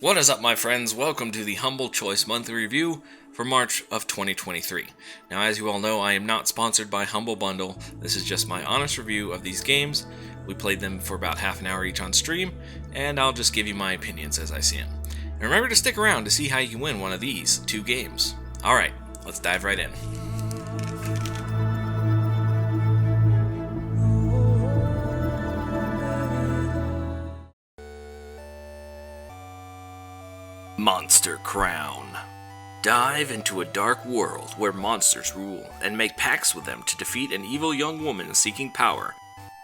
What is up, my friends? Welcome to the Humble Choice Monthly Review for March of 2023. Now, as you all know, I am not sponsored by Humble Bundle. This is just my honest review of these games. We played them for about half an hour each on stream, and I'll just give you my opinions as I see them. And remember to stick around to see how you can win one of these 2 games. Alright, let's dive right in. Monster Crown. Dive into a dark world where monsters rule and make pacts with them to defeat an evil young woman seeking power.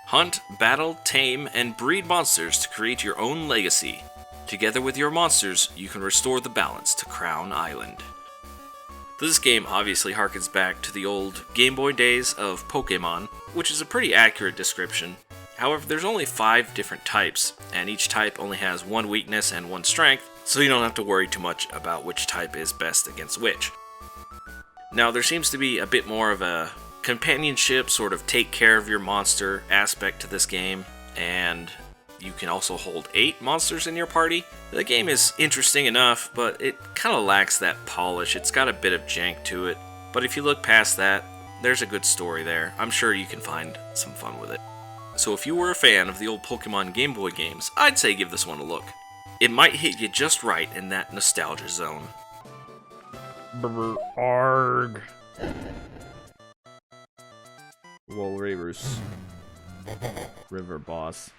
Hunt, battle, tame, and breed monsters to create your own legacy. Together with your monsters, you can restore the balance to Crown Island. This game obviously harkens back to the old Game Boy days of Pokemon, which is a pretty accurate description. However, there's only 5 different types, and each type only has 1 weakness and 1 strength, so you don't have to worry too much about which type is best against which. Now, there seems to be a bit more of a companionship, sort of take care of your monster aspect to this game, and you can also hold 8 monsters in your party. The game is interesting enough, but it kind of lacks that polish. It's got a bit of jank to it, but if you look past that, there's a good story there. I'm sure you can find some fun with it. So if you were a fan of the old Pokemon Game Boy games, I'd say give this one a look. It might hit you just right in that nostalgia zone. Arg. Wall Ravers. River boss.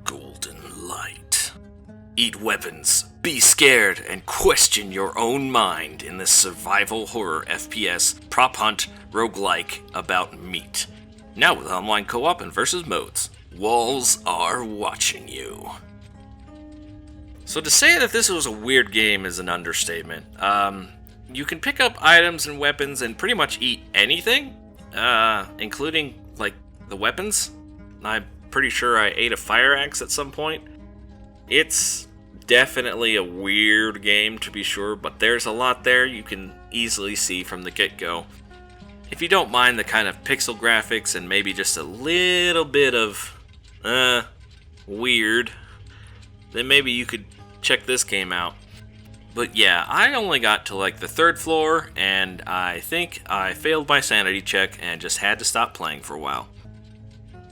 Golden Light. Eat weapons, be scared, and question your own mind in this survival horror FPS, prop hunt, roguelike about meat. Now with online co-op and versus modes. Walls are watching you. So to say that this was a weird game is an understatement. You can pick up items and weapons and pretty much eat anything, including, like, the weapons. I'm pretty sure I ate a fire axe at some point. It's definitely a weird game, to be sure, but there's a lot there you can easily see from the get-go. If you don't mind the kind of pixel graphics and maybe just a little bit of, weird, then maybe you could check this game out. But yeah, I only got to like the 3rd floor, and I think I failed my sanity check and just had to stop playing for a while.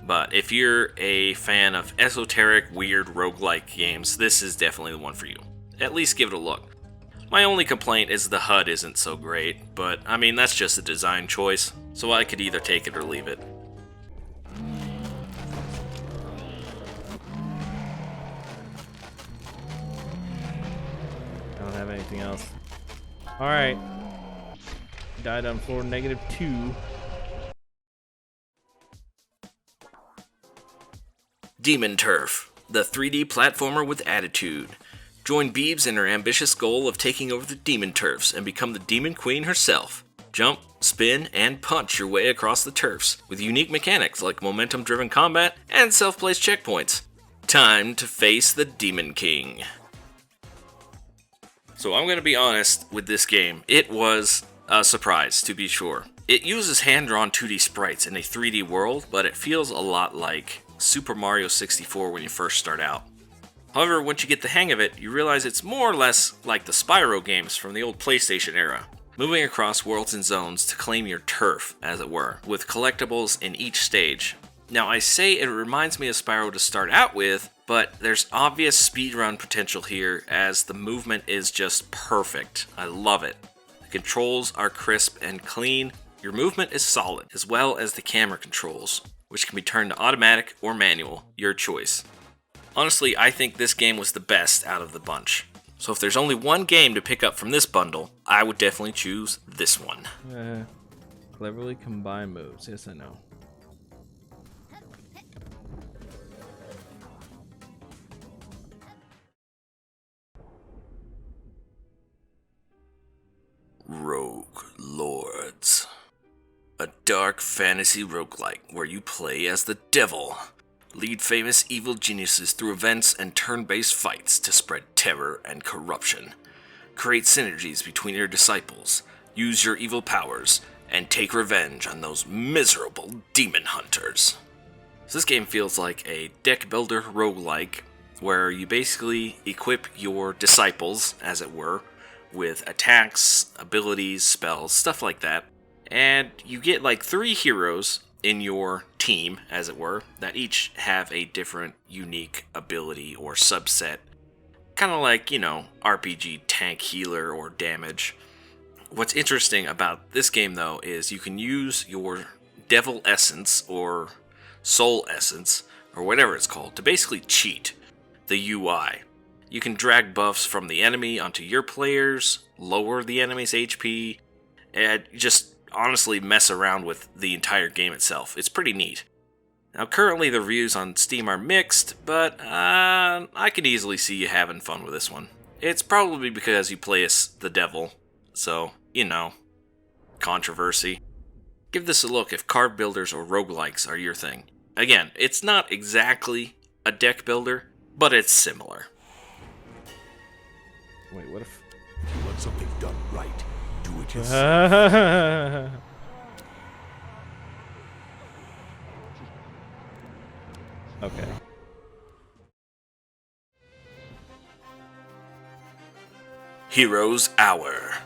But if you're a fan of esoteric, weird roguelike games, this is definitely the one for you. At least give it a look. My only complaint is the HUD isn't so great, but I mean, that's just a design choice, so I could either take it or leave it. I don't have anything else. Alright. Died on floor -2. Demon Turf, the 3D platformer with attitude. Join Beebs in her ambitious goal of taking over the Demon Turfs and become the Demon Queen herself. Jump, spin, and punch your way across the turfs with unique mechanics like momentum-driven combat and self-placed checkpoints. Time to face the Demon King. So I'm going to be honest with this game. It was a surprise, to be sure. It uses hand-drawn 2D sprites in a 3D world, but it feels a lot like Super Mario 64 when you first start out. However, once you get the hang of it, you realize it's more or less like the Spyro games from the old PlayStation era, moving across worlds and zones to claim your turf, as it were, with collectibles in each stage. Now, I say it reminds me of Spyro to start out with, but there's obvious speedrun potential here as the movement is just perfect. I love it. The controls are crisp and clean, your movement is solid, as well as the camera controls, which can be turned to automatic or manual, your choice. Honestly, I think this game was the best out of the bunch. So if there's only one game to pick up from this bundle, I would definitely choose this one. Cleverly combined moves. Yes, I know. Rogue Lords. A dark fantasy roguelike where you play as the devil. Lead famous evil geniuses through events and turn-based fights to spread terror and corruption. Create synergies between your disciples, use your evil powers, and take revenge on those miserable demon hunters. So this game feels like a deck builder roguelike, where you basically equip your disciples, as it were, with attacks, abilities, spells, stuff like that. And you get like 3 heroes in your team, as it were, that each have a different unique ability or subset. Kind of like, RPG tank, healer, or damage. What's interesting about this game, though, is you can use your devil essence or soul essence, or whatever it's called, to basically cheat the UI. You can drag buffs from the enemy onto your players, lower the enemy's HP, and just honestly mess around with the entire game itself. It's pretty neat. Now, currently the reviews on Steam are mixed, but I could easily see you having fun with this one. It's probably because you play as the devil, so, controversy. Give this a look if card builders or roguelikes are your thing. Again, it's not exactly a deck builder, but it's similar. Wait, what if... If you want something done right, do it yourself. Okay. Heroes Hour.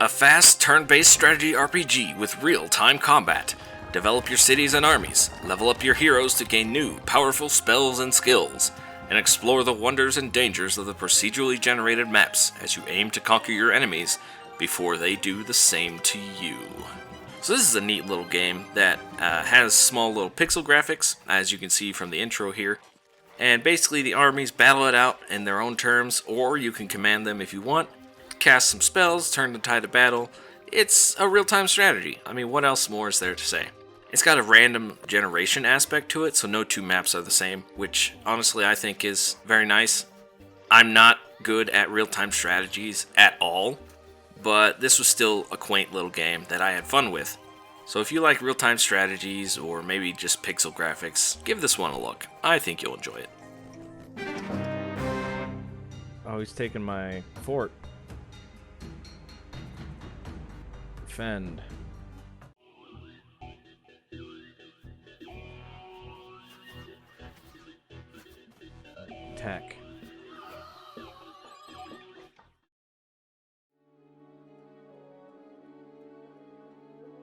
A fast, turn-based strategy RPG with real-time combat. Develop your cities and armies, level up your heroes to gain new, powerful spells and skills, and explore the wonders and dangers of the procedurally generated maps as you aim to conquer your enemies before they do the same to you. So this is a neat little game that has small little pixel graphics, as you can see from the intro here. And basically the armies battle it out in their own terms, or you can command them if you want, cast some spells, turn the tide of battle. It's a real-time strategy. I mean, what else more is there to say? It's got a random generation aspect to it, so no 2 maps are the same, which honestly I think is very nice. I'm not good at real-time strategies at all, but this was still a quaint little game that I had fun with. So if you like real-time strategies, or maybe just pixel graphics, give this one a look. I think you'll enjoy it. Oh, he's taking my fort. Defend. Attack.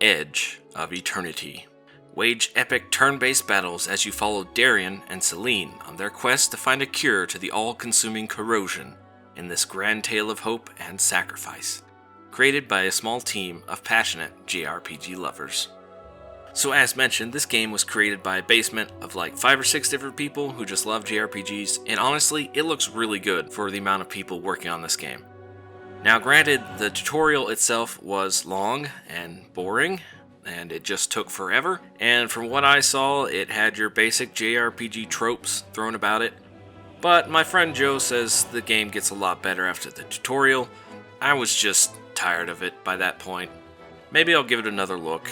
Edge of Eternity. Wage epic turn-based battles as you follow Darian and Celine on their quest to find a cure to the all-consuming corrosion in this grand tale of hope and sacrifice, created by a small team of passionate JRPG lovers. So as mentioned, this game was created by a basement of like 5 or 6 different people who just love JRPGs, and honestly, it looks really good for the amount of people working on this game. Now granted, the tutorial itself was long and boring, and it just took forever, and from what I saw, it had your basic JRPG tropes thrown about it. But my friend Joe says the game gets a lot better after the tutorial. I was just tired of it by that point. Maybe I'll give it another look.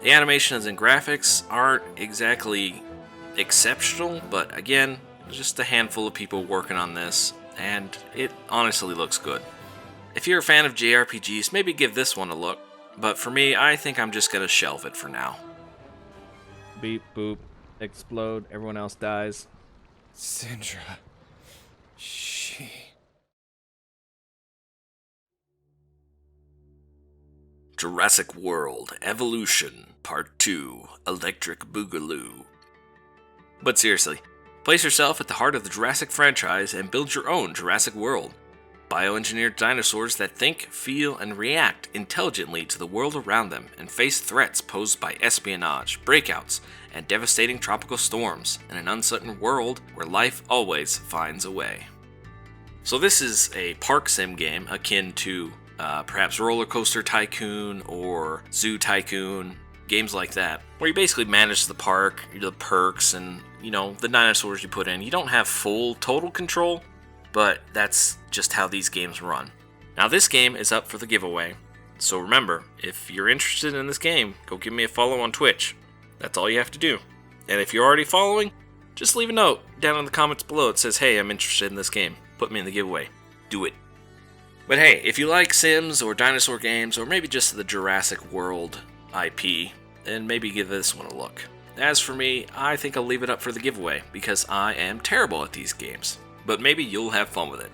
The animations and graphics aren't exactly exceptional, but again, just a handful of people working on this, and it honestly looks good. If you're a fan of JRPGs, maybe give this one a look, but for me, I think I'm just gonna shelve it for now. Beep, boop, explode, everyone else dies. Sindra. She. Jurassic World Evolution Part 2 Electric Boogaloo. But seriously, place yourself at the heart of the Jurassic franchise and build your own Jurassic World. Bioengineered dinosaurs that think, feel, and react intelligently to the world around them and face threats posed by espionage, breakouts, and devastating tropical storms in an uncertain world where life always finds a way. So this is a park sim game akin to perhaps Roller Coaster Tycoon or Zoo Tycoon, games like that, where you basically manage the park, the perks, and the dinosaurs you put in. You don't have full total control, but that's just how these games run. Now this game is up for the giveaway, so remember, if you're interested in this game, go give me a follow on Twitch. That's all you have to do. And if you're already following, just leave a note down in the comments below that says, hey, I'm interested in this game. Put me in the giveaway. Do it. But hey, if you like Sims or dinosaur games, or maybe just the Jurassic World IP, then maybe give this one a look. As for me, I think I'll leave it up for the giveaway, because I am terrible at these games. But maybe you'll have fun with it.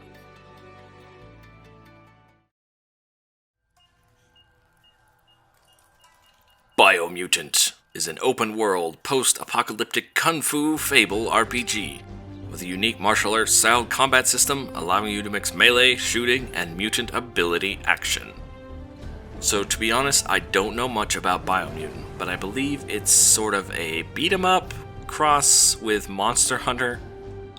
Biomutant is an open-world, post-apocalyptic kung fu fable RPG with a unique martial arts style combat system allowing you to mix melee, shooting, and mutant ability action. So to be honest, I don't know much about Biomutant, but I believe it's sort of a beat-em-up cross with Monster Hunter.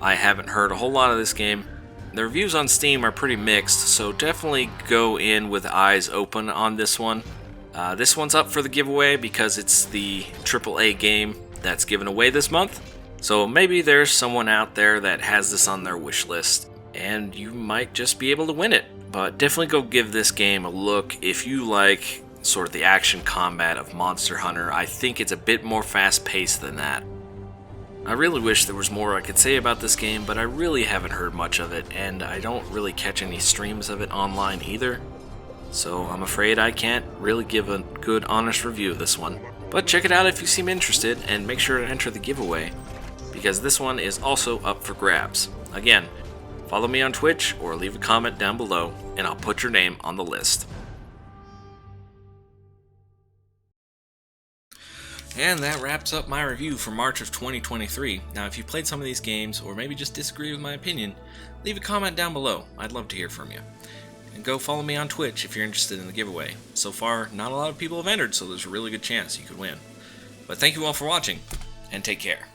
I haven't heard a whole lot of this game. The reviews on Steam are pretty mixed, so definitely go in with eyes open on this one. This one's up for the giveaway because it's the AAA game that's given away this month. So maybe there's someone out there that has this on their wish list, and you might just be able to win it. But definitely go give this game a look if you like sort of the action combat of Monster Hunter. I think it's a bit more fast-paced than that. I really wish there was more I could say about this game, but I really haven't heard much of it, and I don't really catch any streams of it online either. So I'm afraid I can't really give a good, honest review of this one. But check it out if you seem interested, and make sure to enter the giveaway, because this one is also up for grabs. Again, follow me on Twitch or leave a comment down below, and I'll put your name on the list. And that wraps up my review for March of 2023. Now, if you played some of these games, or maybe just disagree with my opinion, leave a comment down below. I'd love to hear from you. And go follow me on Twitch if you're interested in the giveaway. So far, not a lot of people have entered, so there's a really good chance you could win. But thank you all for watching, and take care.